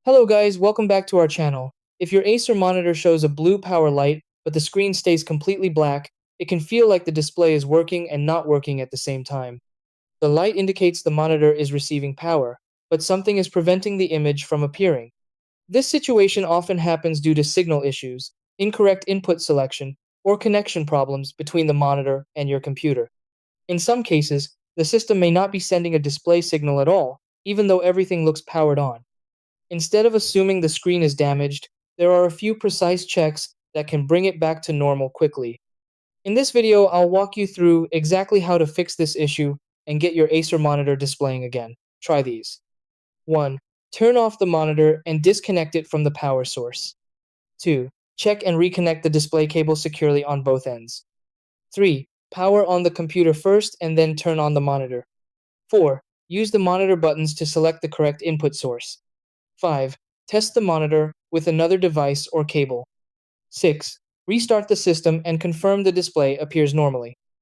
Hello guys, welcome back to our channel. If your Acer monitor shows a blue power light, but the screen stays completely black, it can feel like the display is working and not working at the same time. The light indicates the monitor is receiving power, but something is preventing the image from appearing. This situation often happens due to signal issues, incorrect input selection, or connection problems between the monitor and your computer. In some cases, the system may not be sending a display signal at all, even though everything looks powered on. Instead of assuming the screen is damaged, there are a few precise checks that can bring it back to normal quickly. In this video, I'll walk you through exactly how to fix this issue and get your Acer monitor displaying again. Try these. 1. Turn off the monitor and disconnect it from the power source. 2. Check and reconnect the display cable securely on both ends. 3. Power on the computer first and then turn on the monitor. 4. Use the monitor buttons to select the correct input source. 5. Test the monitor with another device or cable. 6. Restart the system and confirm the display appears normally.